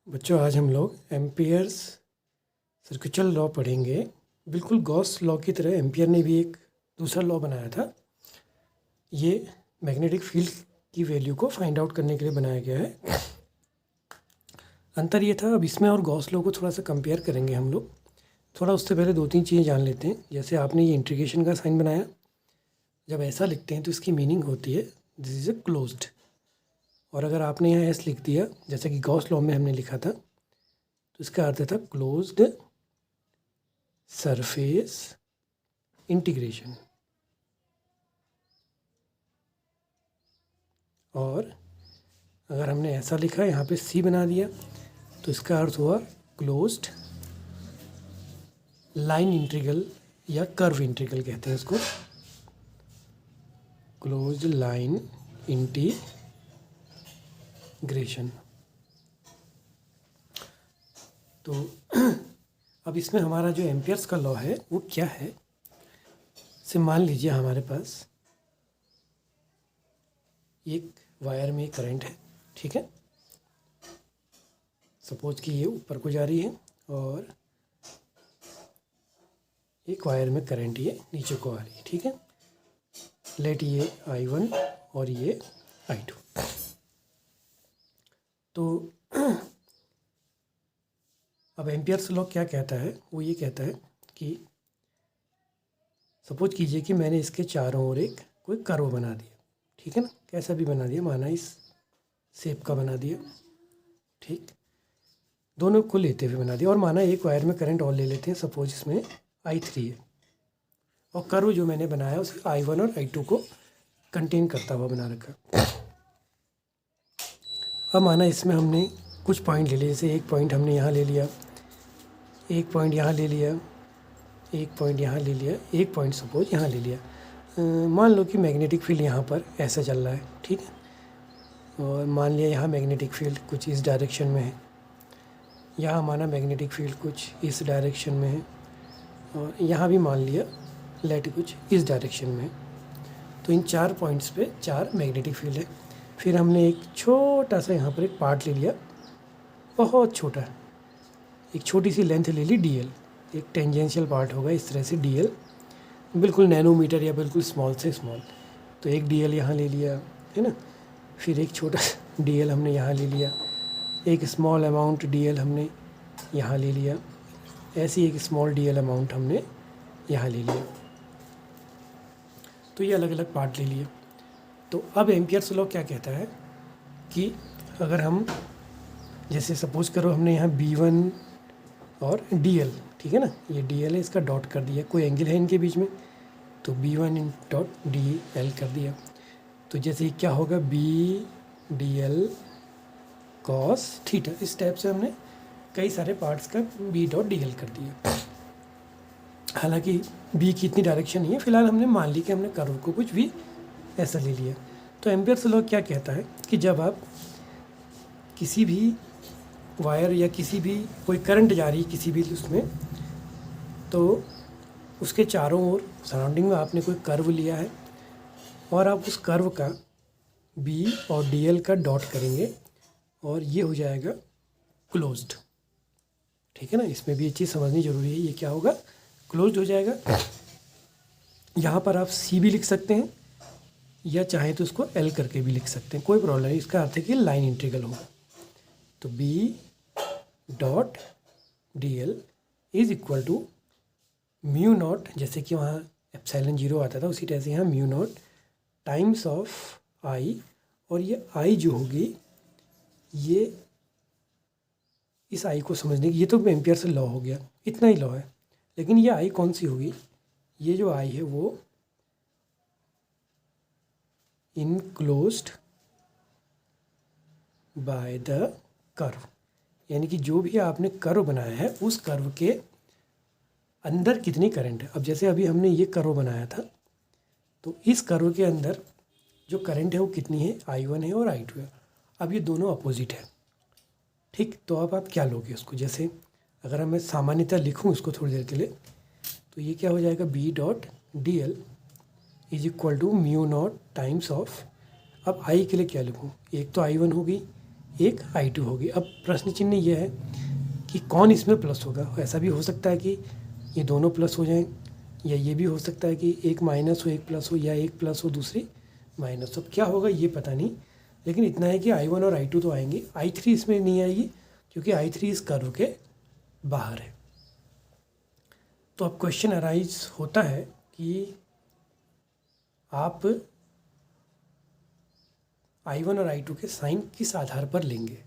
बच्चों आज हम लोग एम्पियर्स सर्किचुअल लॉ पढ़ेंगे। बिल्कुल गॉस लॉ की तरह एम्पियर ने भी एक दूसरा लॉ बनाया था। ये मैग्नेटिक फील्ड की वैल्यू को फाइंड आउट करने के लिए बनाया गया है। अंतर ये था, अब इसमें और गॉस लॉ को थोड़ा सा कंपेयर करेंगे हम लोग। थोड़ा उससे पहले दो तीन चीज़ें जान लेते हैं। जैसे आपने ये इंटीग्रेशन का साइन बनाया, जब ऐसा लिखते हैं तो इसकी मीनिंग होती है दिस इज़ ए क्लोज्ड। और अगर आपने यहाँ एस लिख दिया जैसे कि गॉस लॉ में हमने लिखा था, तो इसका अर्थ था क्लोज्ड सरफेस इंटीग्रेशन। और अगर हमने ऐसा लिखा यहाँ पे सी बना दिया तो इसका अर्थ हुआ क्लोज्ड लाइन इंटीग्रल या कर्व इंटीग्रल कहते हैं इसको, क्लोज्ड लाइन इंटीग्रेशन। तो अब इसमें हमारा जो एम्पियर्स का लॉ है वो क्या है, से मान लीजिए हमारे पास एक वायर में करंट है, ठीक है। सपोज कि ये ऊपर को जा रही है और एक वायर में करंट ये नीचे को आ रही है, ठीक है। लेट ये I1 और ये I2। तो अब एम्पियर्स लॉ क्या कहता है, वो ये कहता है कि सपोज कीजिए कि मैंने इसके चारों ओर एक कोई कर्व बना दिया, ठीक है ना। कैसा भी बना दिया, माना इस शेप का बना दिया, ठीक। दोनों को लेते हुए बना दिया और माना एक वायर में करंट और ले लेते हैं, सपोज इसमें I3 है और कर्व जो मैंने बनाया उसे I1 और I2 को कंटेन करता हुआ बना रखा। अब माना इसमें हमने कुछ पॉइंट ले लिए, जैसे एक पॉइंट हमने यहाँ ले लिया, एक पॉइंट यहाँ ले लिया, एक पॉइंट यहाँ ले लिया, एक पॉइंट सपोज यहाँ ले लिया। मान लो कि मैग्नेटिक फील्ड यहाँ पर ऐसा चल रहा है, ठीक है। और मान लिया यहाँ मैग्नेटिक फील्ड कुछ इस डायरेक्शन में है, यहाँ माना मैग्नेटिक फील्ड कुछ इस डायरेक्शन में है और यहाँ भी मान लिया लेट कुछ इस डायरेक्शन में है। तो इन चार पॉइंट्स पे चार मैग्नेटिक फील्ड है। फिर हमने एक छोटा सा यहाँ पर एक पार्ट ले लिया, बहुत छोटा, एक छोटी सी लेंथ ले ली DL, एक टेंजेंशियल पार्ट होगा इस तरह से DL, बिल्कुल नैनोमीटर या बिल्कुल स्मॉल से स्मॉल। तो एक DL यहाँ ले लिया, है ना। फिर एक छोटा DL हमने यहाँ ले लिया, एक स्मॉल अमाउंट DL हमने यहाँ ले लिया, ऐसी एक स्मॉल DL अमाउंट हमने यहाँ ले लिया। तो ये अलग अलग पार्ट ले लिए। तो अब एम्पियर्स लॉ क्या कहता है कि अगर हम जैसे सपोज करो हमने यहाँ B1 और DL, ठीक है ना, ये DL है, इसका डॉट कर दिया, कोई एंगल है इनके बीच में, तो B1 डॉट DL कर दिया। तो जैसे क्या होगा BDL cos थीटा, इस टाइप से हमने कई सारे पार्ट्स का B डॉट DL कर दिया। हालांकि B की इतनी डायरेक्शन नहीं है, फिलहाल हमने मान ली कि हमने कर्व को कुछ भी ऐसा ले लिया। तो एम्पियर्स लॉ क्या कहता है कि जब आप किसी भी वायर या किसी भी कोई करंट जा रही है किसी भी उसमें, तो उसके चारों ओर सराउंडिंग में आपने कोई कर्व लिया है और आप उस कर्व का B और DL का डॉट करेंगे और ये हो जाएगा क्लोज्ड, ठीक है ना। इसमें भी ये चीज़ समझनी जरूरी है, ये क्या होगा, क्लोज्ड हो जाएगा। यहाँ पर आप C भी लिख सकते हैं या चाहे तो उसको L करके भी लिख सकते हैं, कोई प्रॉब्लम नहीं। इसका अर्थ है कि लाइन इंटीग्रल होगा। तो B dot DL is equal to mu naught, जैसे कि वहाँ एप्सिलॉन 0 आता था उसी तरह से यहाँ mu naught times of I, और ये I जो होगी ये इस I को समझने की, ये तो एम्पियर से लॉ हो गया, इतना ही लॉ है। लेकिन ये I कौन सी होगी, ये जो I है वो इनक्लोज्ड बाय द कर्व, यानी कि जो भी आपने कर्व बनाया है उस कर्व के अंदर कितनी करंट है। अब जैसे अभी हमने ये कर्व बनाया था, तो इस कर्व के अंदर जो करंट है वो कितनी है, I1 है और I2 है। अब ये दोनों अपोजिट है, ठीक। तो अब आप क्या लोगे उसको, जैसे अगर मैं सामान्यतः लिखूँ इसको थोड़ी देर के लिए, तो ये क्या हो जाएगा B dot DL is equal to mu naught times of, अब I के लिए क्या लिखूँ, एक तो I1 होगी, एक I2 होगी। अब प्रश्न चिन्ह ये है कि कौन इसमें प्लस होगा। ऐसा भी हो सकता है कि ये दोनों प्लस हो जाएं, या ये भी हो सकता है कि एक माइनस हो एक प्लस हो, या एक प्लस हो दूसरी माइनस। अब क्या होगा ये पता नहीं, लेकिन इतना है कि I1 और I2 तो आएंगे, I3 इसमें नहीं आएगी क्योंकि I3 इस कर्व के बाहर है। तो अब क्वेश्चन अराइज होता है कि आप I1 और I2 के साइन किस आधार पर लेंगे,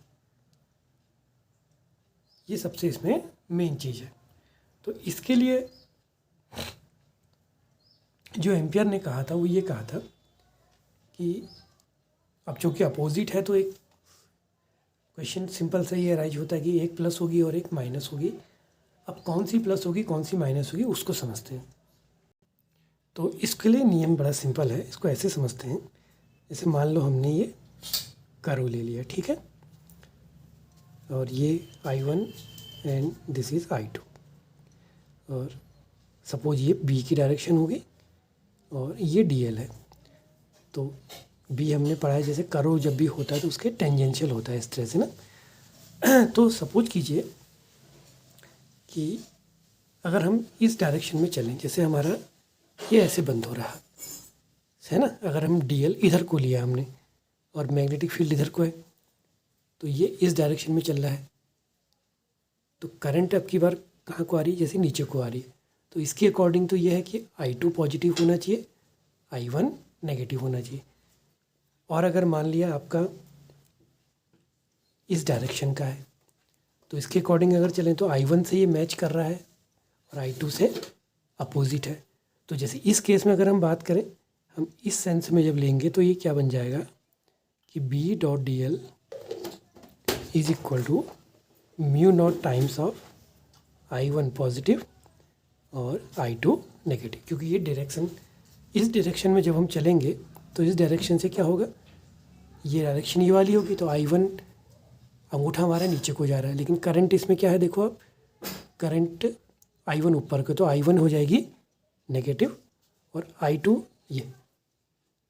ये सबसे इसमें मेन चीज़ है। तो इसके लिए जो एम्पियर ने कहा था वो ये कहा था कि अब चूँकि अपोजिट है तो एक क्वेश्चन सिंपल से ये राइज होता है कि एक प्लस होगी और एक माइनस होगी। अब कौन सी प्लस होगी कौन सी माइनस होगी उसको समझते हैं। तो इसके लिए नियम बड़ा सिंपल है, इसको ऐसे समझते हैं। जैसे मान लो हमने ये कर्व ले लिया, ठीक है, और ये I1 and this is I2, और सपोज ये B की डायरेक्शन होगी और ये DL है। तो B हमने पढ़ा है, जैसे कर्व जब भी होता है तो उसके टेंजेंशियल होता है इस तरह से ना। तो सपोज कीजिए कि अगर हम इस डायरेक्शन में चलें, जैसे हमारा ये ऐसे बंद हो रहा है ना, अगर हम DL इधर को लिया हमने और मैग्नेटिक फील्ड इधर को है, तो ये इस डायरेक्शन में चल रहा है, तो करंट अब की बार कहाँ को आ रही है, जैसे नीचे को आ रही है। तो इसके अकॉर्डिंग तो ये है कि I2 पॉजिटिव होना चाहिए, I1 नेगेटिव होना चाहिए। और अगर मान लिया आपका इस डायरेक्शन का है, तो इसके अकॉर्डिंग अगर चलें तो I1 से ये मैच कर रहा है और I2 से अपोजिट है। तो जैसे इस केस में अगर हम बात करें, हम इस सेंस में जब लेंगे तो ये क्या बन जाएगा कि B dot DL is equal to mu naught times of I1 positive और I2 नेगेटिव। क्योंकि ये डायरेक्शन, इस डायरेक्शन में जब हम चलेंगे तो इस डायरेक्शन से क्या होगा, ये डायरेक्शन ये वाली होगी, तो I1 अंगूठा हमारा नीचे को जा रहा है, लेकिन करंट इसमें क्या है, देखो आप, करंट I1 ऊपर को, तो I1 हो जाएगी नेगेटिव और I2 ये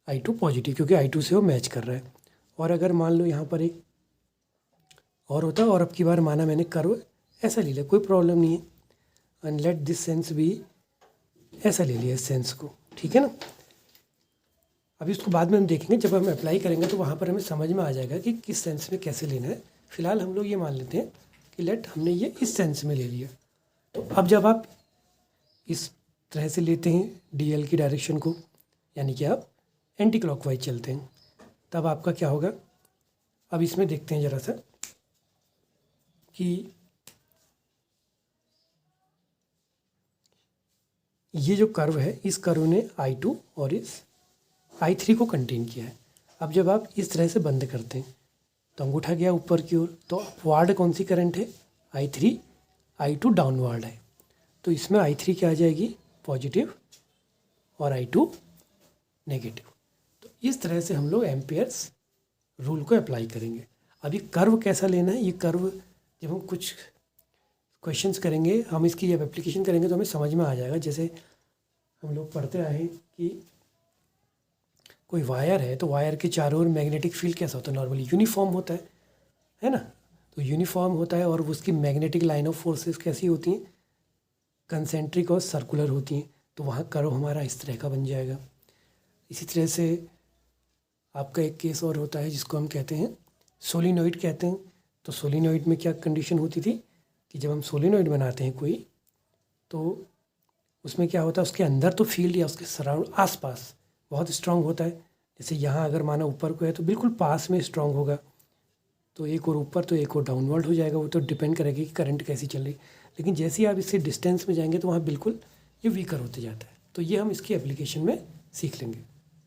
I2 पॉजिटिव, क्योंकि I2 से वो मैच कर रहा है। और अगर मान लो यहाँ पर एक और होता है, और अब की बार माना मैंने कर्व ऐसा ले लिया, कोई प्रॉब्लम नहीं है, एंड लेट दिस सेंस भी ऐसा ले लिया इस सेंस को, ठीक है ना। अभी इसको बाद में हम देखेंगे, जब हम अप्लाई करेंगे तो वहाँ पर हमें समझ में आ जाएगा कि किस सेंस में कैसे लेना है। फिलहाल हम लोग ये मान लेते हैं कि लेट हमने ये इस सेंस में ले लिया। तो अब जब आप इस तरह से लेते हैं DL की डायरेक्शन को, यानी कि आप एंटी क्लॉकवाइज चलते हैं, तब आपका क्या होगा। अब इसमें देखते हैं ज़रा सा कि ये जो कर्व है, इस कर्व ने I2 और इस I3 को कंटेन किया है। अब जब आप इस तरह से बंद करते हैं तो अंगूठा गया ऊपर की ओर, तो अपवार्ड कौन सी करंट है, I3, I2 डाउनवर्ड है, तो इसमें I3 क्या आ जाएगी, पॉजिटिव, और I2 नेगेटिव। तो इस तरह से हम लोग एम्पियर्स रूल को अप्लाई करेंगे। अभी कर्व कैसा लेना है, ये कर्व जब हम कुछ क्वेश्चंस करेंगे, हम इसकी जब एप्लीकेशन करेंगे तो हमें समझ में आ जाएगा। जैसे हम लोग पढ़ते आए हैं कि कोई वायर है, तो वायर के चारों ओर मैग्नेटिक फील्ड कैसा होता है, नॉर्मली यूनिफॉर्म होता है ना। तो यूनिफॉर्म होता है और उसकी मैग्नेटिक लाइन ऑफ फोर्सेस कैसी होती हैं, कंसेंट्रिक और सर्कुलर होती हैं। तो वहाँ कर्व हमारा इस तरह का बन जाएगा। इसी तरह से आपका एक केस और होता है जिसको हम कहते हैं सोलिनॉइड कहते हैं। तो सोलिनॉइड में क्या कंडीशन होती थी कि जब हम सोलिनॉइड बनाते हैं कोई, तो उसमें क्या होता है, उसके अंदर तो फील्ड या उसके सराउंड आसपास बहुत स्ट्रांग होता है। जैसे यहाँ अगर माना ऊपर को है तो बिल्कुल पास में स्ट्रांग होगा, तो एक और ऊपर तो एक और डाउनवर्ड हो जाएगा। वो तो डिपेंड करेगी कि करंट कैसी चल रही। लेकिन जैसे ही आप इससे डिस्टेंस में जाएंगे तो वहाँ बिल्कुल ये वीकर होते जाता है। तो ये हम इसकी एप्लीकेशन में सीख लेंगे।